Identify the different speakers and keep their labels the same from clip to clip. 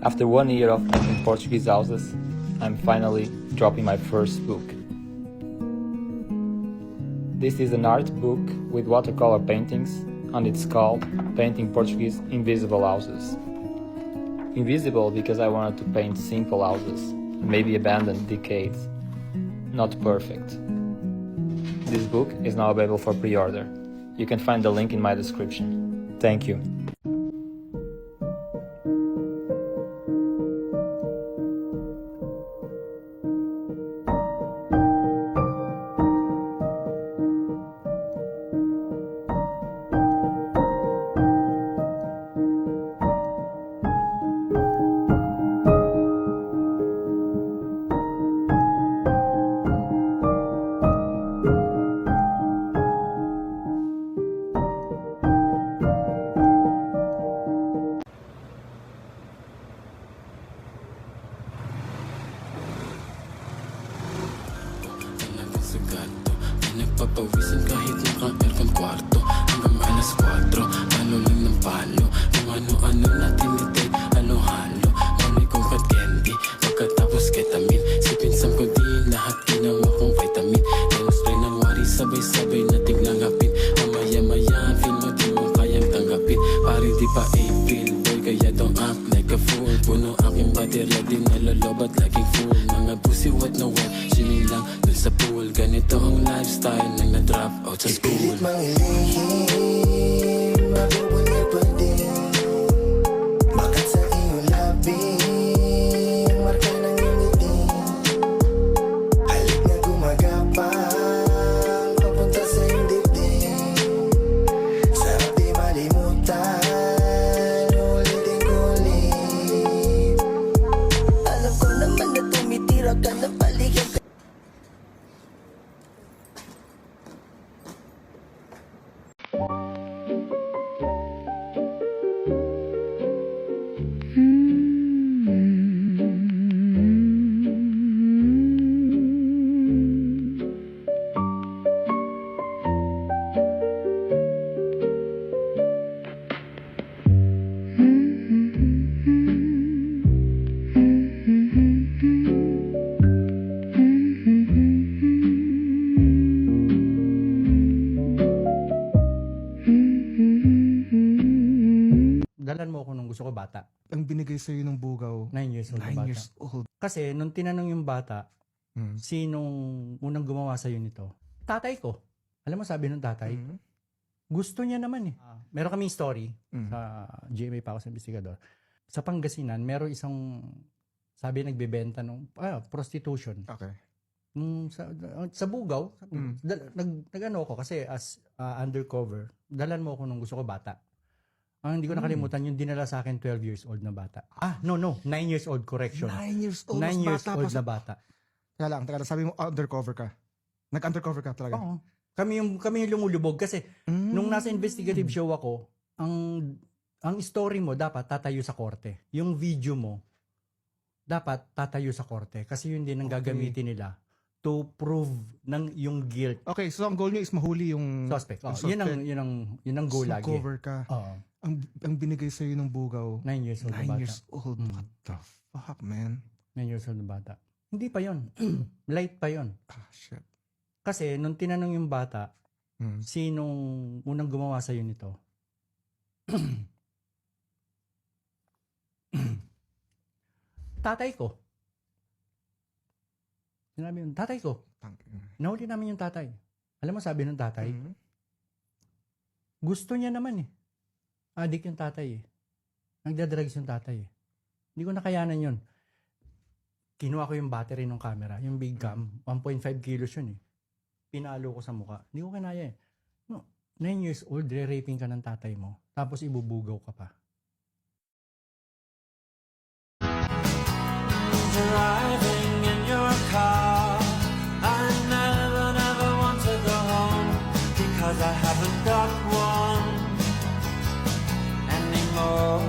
Speaker 1: After 1 year of painting Portuguese houses, I'm finally dropping my first book. This is an art book with watercolor paintings, and it's called Painting Portuguese Invisible Houses. Invisible because I wanted to paint simple houses, maybe abandoned decades, not perfect. This book is now available for pre-order. You can find the link in my description. Thank you.
Speaker 2: Sagado, pinagpapawisan kahit naka-aircon kwarto. Hanggang alas 4, palo lang ng palo. Kung ano-ano natin itay, halo-halo. Nanay kong kat candy, pagkatapos ketamine. Si pinsang ko di lahat ginawa kong vitamin. Tapos try ng wari, sabay-sabay nating langapin. Mamaya-maya, feel mo di mo kayang tanggapin. Pari di pa April boy, kaya don't act like a fool. Puno aking baterya din nalolobat laging full. Mga pussy what na what, swimming lang dun sa pool. Ganito ang lifestyle nang na-drop out sa school.
Speaker 3: Ipilit mang ilihim, mabubunyi pa din. Bakit sa iyong labi, ang marka ng iyong ngiti. Halik na gumagapang, papunta sa iyong dibdib. Sarap di malimutan, ulitin ko ulit. Alam ko naman na tumitira ka ng paligid.
Speaker 4: Dalan mo ako nung gusto ko bata.
Speaker 5: Ang binigay sa'yo ng bugaw,
Speaker 4: 9 years old na
Speaker 5: 9
Speaker 4: bata.
Speaker 5: years old.
Speaker 4: Kasi nung tinanong yung bata, sinong unang gumawa sa'yo nito? Tatay ko. Alam mo sabi nung tatay, gusto niya naman eh. Meron kaming story sa GMA pa ako sa investigador. Sa Pangasinan, meron isang, sabi nagbebenta ng prostitution.
Speaker 5: Okay.
Speaker 4: Sa Bugaw, nag-ano ako kasi as undercover, dalan mo ako nung gusto ko bata. Ang hindi ko nakalimutan, yung dinala sa akin 12 years old na bata. 9 years old, correction.
Speaker 5: 9 years old.
Speaker 4: 9 years
Speaker 5: bata
Speaker 4: old
Speaker 5: pa
Speaker 4: na bata.
Speaker 5: Teka lang, sabi mo undercover ka. Nag-undercover ka talaga?
Speaker 4: Oo. Kami yung lumulubog kasi nung nasa investigative show ako, ang story mo dapat tatayo sa korte. Yung video mo dapat tatayo sa korte kasi yun din ang gagamitin nila to prove ng yung guilt.
Speaker 5: Okay, so ang goal nyo is mahuli yung
Speaker 4: Suspect.
Speaker 5: yung
Speaker 4: Yun ang goal lagi.
Speaker 5: cover ka.
Speaker 4: Oo.
Speaker 5: Ang binigay sa'yo ng bugaw,
Speaker 4: 9 years old na
Speaker 5: 9
Speaker 4: bata.
Speaker 5: years old. What the fuck, man?
Speaker 4: 9 years old na bata. Hindi pa yon. Light pa yon.
Speaker 5: Shit.
Speaker 4: Kasi nung tinanong yung bata, sinong unang gumawa sa'yo nito? Tatay ko. Sinabi yun, tatay ko. Nahuli namin yung tatay. Alam mo sabi ng tatay, gusto niya naman eh. Adik yung tatay eh. Nagdadrugs yung tatay eh. Hindi ko nakayanan yun. Kinuha ko yung battery ng camera, yung big cam, 1.5 kilos yun eh. Pinalo ko sa mukha. Hindi ko kinaya eh. No, 9 years old, re-raping ka ng tatay mo, tapos ibubugaw ka pa.
Speaker 6: Driving in your car, I never want to go home because I haven't got one anymore.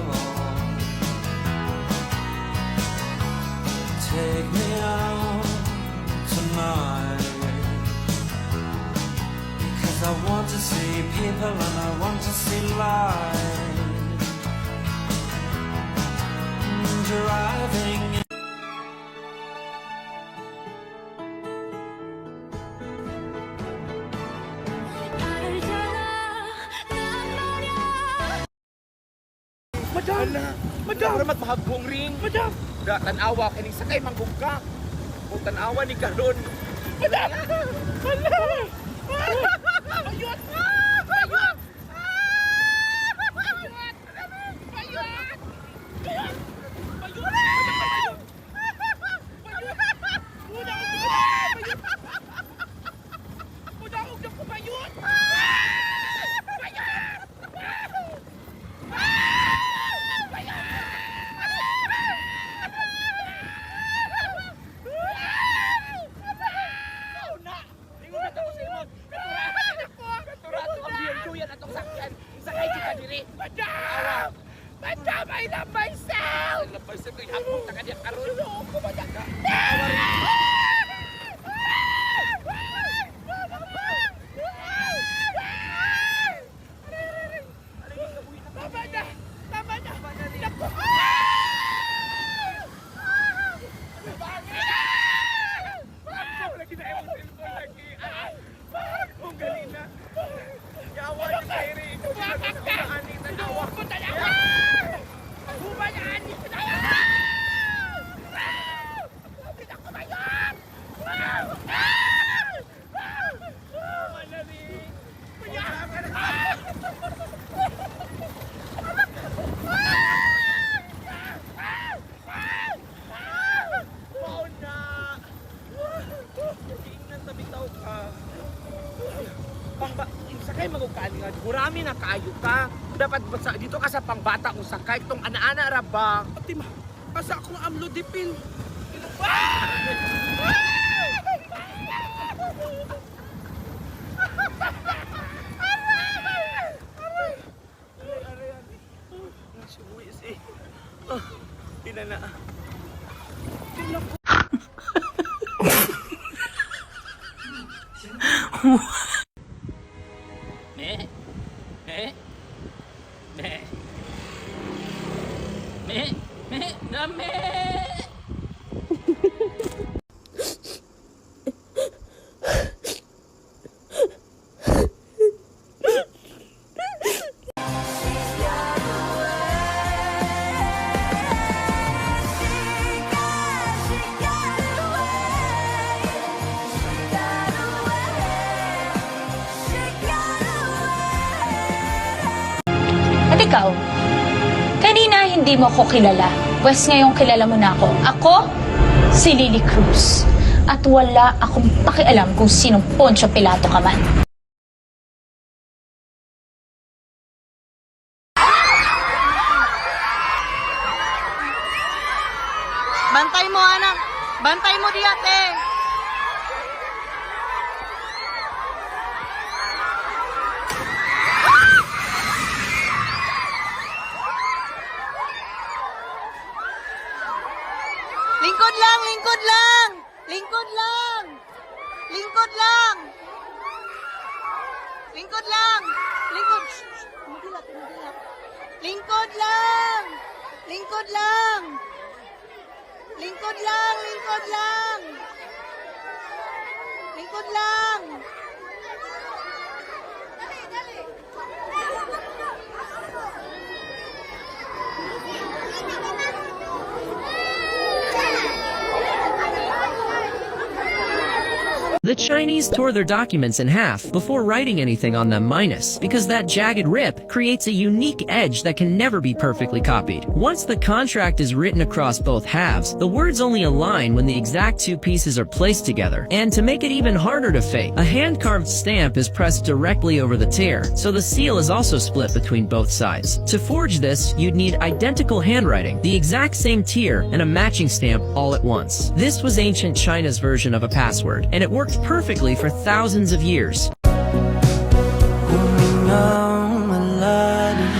Speaker 6: Take me out tonight because I want to see people and I want to see light. driving.
Speaker 7: Madam, ramat mahagong ring. Madam, da tanawa kini sakay manggugka. O tanawa ni karon. Madam. Ayun. Madam, I love myself! I love myself kay hapon ta kaniya karon. Ko ba ka? Tama na! Naku! Lagi na ewan cellphone lagi. Ang galing na. Yawa ni Kairi. Ikaw na ani tanawa ko tanawa. Humayaan ni tanawa. Lapit ako bayan. Malami. Mauna. Tingnan sa bitaw ka. Sakay magugkaan nga. Gurami na kayo ka. Dapat basa dito ka sa pangbata kung sakay. Itong ana-ana ra ba? Ati ma, asa akong amlodipin. Tinana.
Speaker 8: At ikaw, kanina hindi mo ako kilala. Pwes ngayong kilala mo na ako. Ako, si Lily Cruz. At wala akong pakialam kung sinong Poncio Pilato ka man.
Speaker 9: Bantay mo, anak. Bantay mo, Diate. Lingkod lang, lingkod lang. Lingkod lang. Lingkod lang. Lingkod lang. Lingkod. Mugilak, mugilak. Lingkod lang. Lingkod lang. Lingkod lang, lingkod lang. Lingkod lang. Dali, dali.
Speaker 10: The Chinese tore their documents in half before writing anything on them minus, because that jagged rip creates a unique edge that can never be perfectly copied. Once the contract is written across both halves, the words only align when the exact two pieces are placed together. And to make it even harder to fake, a hand-carved stamp is pressed directly over the tear, so the seal is also split between both sides. To forge this, you'd need identical handwriting, the exact same tier, and a matching stamp all at once. This was ancient China's version of a password, and it worked perfectly for thousands of years.
Speaker 6: Humingang malalim,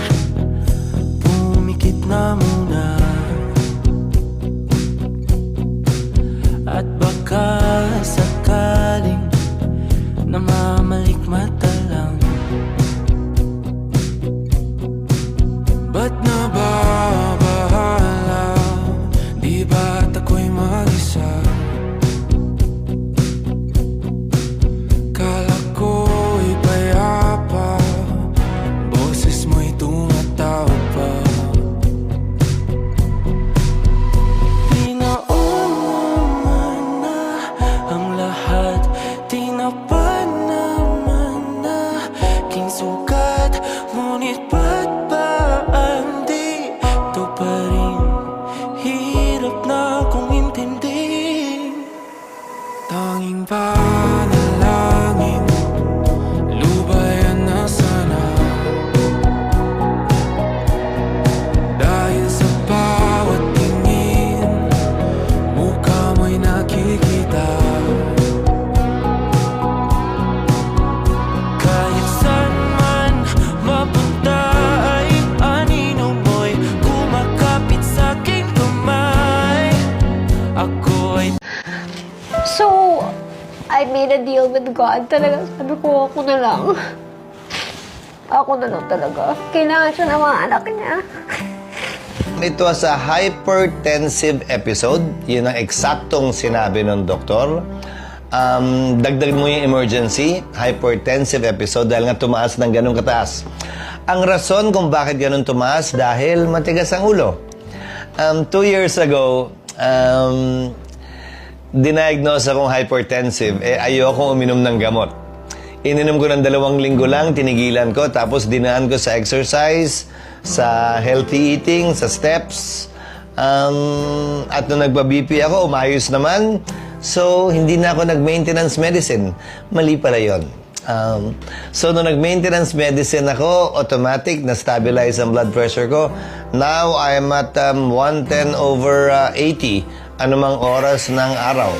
Speaker 6: pumikit na muna. At baka sakaling namamalikmata lang. Ba't nababahala aking sugat. Ngunit ba't ba ang di ito pa rin? Hirap na akong intindihin. Tanging panalangin, lubayan na sana. Dahil sa bawat tingin, mukha mo'y nakikita. Kahit saan man mapunta ay anino mo'y kumakapit sa aking kamay. Ako ay
Speaker 11: So, I made a deal with God. Talaga, sabi ko, ako na lang. Ako na lang talaga. Kailangan siya ng mga anak niya.
Speaker 12: It was a hypertensive episode. Yun ang eksaktong sinabi ng doktor. Dagdag mo yung emergency, hypertensive episode dahil nga tumaas ng ganun kataas. Ang rason kung bakit ganun tumaas dahil matigas ang ulo. 2 years ago, diniagnose akong hypertensive. Ayokong uminom ng gamot. Ininom ko ng 2 linggo lang, tinigilan ko, tapos dinaan ko sa exercise, sa healthy eating, sa steps. At nung nagpa-BP ako, umayos naman. So, hindi na ako nag-maintenance medicine. Mali pala yun. So, nung nag-maintenance medicine ako, automatic, na-stabilize ang blood pressure ko. Now, I'm at 110/80. Anumang oras ng araw.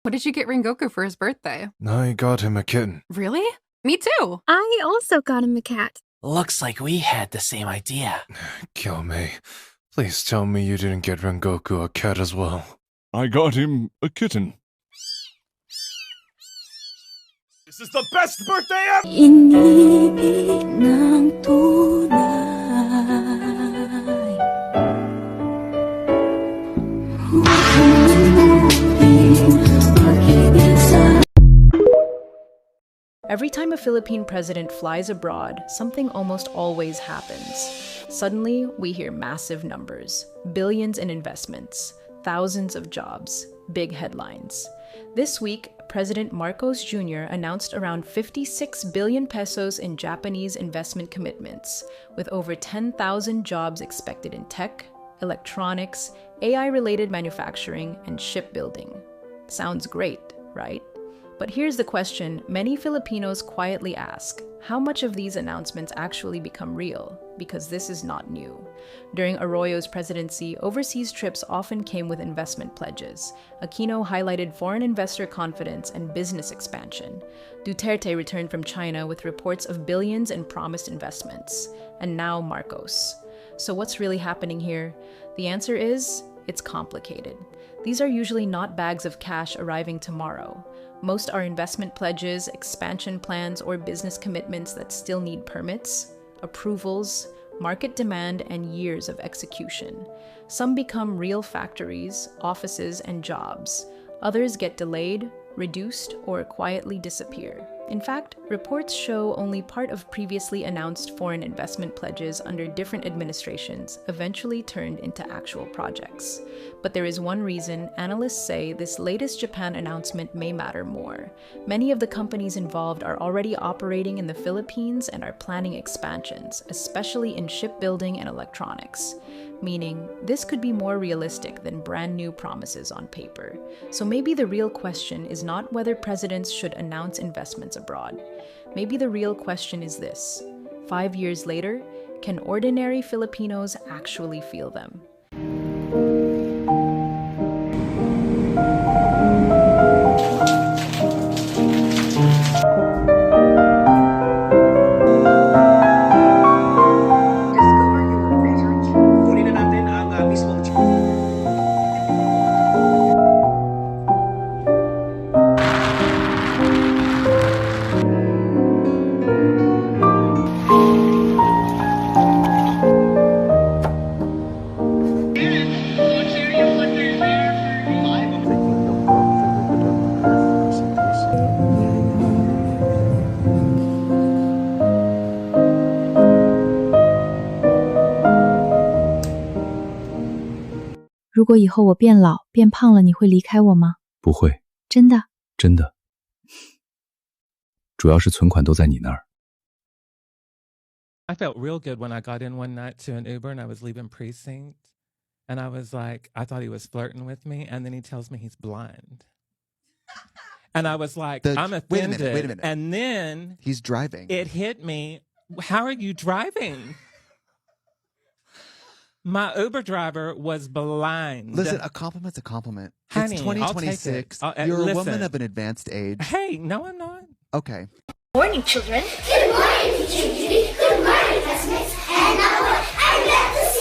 Speaker 13: What did you get Rengoku for his birthday?
Speaker 14: I got him a kitten.
Speaker 13: Really? Me too.
Speaker 11: I also got him a cat.
Speaker 15: Looks like we had the same idea.
Speaker 14: Kilmei, please tell me you didn't get Rengoku a cat as well.
Speaker 16: I got him a kitten. This is the best birthday ever!
Speaker 11: Inibig ng tunay.
Speaker 17: Every time a Philippine president flies abroad, something almost always happens. Suddenly, we hear massive numbers, billions in investments, thousands of jobs, big headlines. This week, President Marcos Jr. announced around 56 billion pesos in Japanese investment commitments, with over 10,000 jobs expected in tech, electronics, AI-related manufacturing, and shipbuilding. Sounds great, right? But here's the question many Filipinos quietly ask: how much of these announcements actually become real? Because this is not new. During Arroyo's presidency, overseas trips often came with investment pledges. Aquino highlighted foreign investor confidence and business expansion. Duterte returned from China with reports of billions in promised investments. And now Marcos. So what's really happening here? The answer is, it's complicated. These are usually not bags of cash arriving tomorrow. Most are investment pledges, expansion plans, or business commitments that still need permits, approvals, market demand, and years of execution. Some become real factories, offices, and jobs. Others get delayed, reduced, or quietly disappear. In fact, reports show only part of previously announced foreign investment pledges under different administrations eventually turned into actual projects. But there is one reason analysts say this latest Japan announcement may matter more. Many of the companies involved are already operating in the Philippines and are planning expansions, especially in shipbuilding and electronics. Meaning, this could be more realistic than brand new promises on paper. So maybe the real question is not whether presidents should announce investments abroad. Maybe the real question is this: 5 years later, can ordinary Filipinos actually feel them?
Speaker 18: "如果以后我变老、变胖了，你会离开我吗？""
Speaker 19: 不会。""
Speaker 18: 真的？""
Speaker 19: 真的。""主要是存款都在你那儿。
Speaker 20: I felt real good when I got in one night to an Uber and I was leaving precinct. And I was like, I thought he was flirting with me. And then he tells me he's blind. And I was like, I'm offended.
Speaker 21: Wait a minute.
Speaker 20: And then
Speaker 21: He's driving.
Speaker 20: it hit me. How are you driving? My Uber driver was blind.
Speaker 21: Listen, a compliment's a compliment.
Speaker 20: Honey,
Speaker 21: it's
Speaker 20: I'll
Speaker 21: 2026.
Speaker 20: take it.
Speaker 21: You're a
Speaker 20: Listen.
Speaker 21: woman of an advanced age.
Speaker 20: Hey, no, I'm not.
Speaker 21: Okay.
Speaker 22: Morning, children.
Speaker 3: Good morning, teacher Judy. Good morning, classmates. And now what? I'm glad to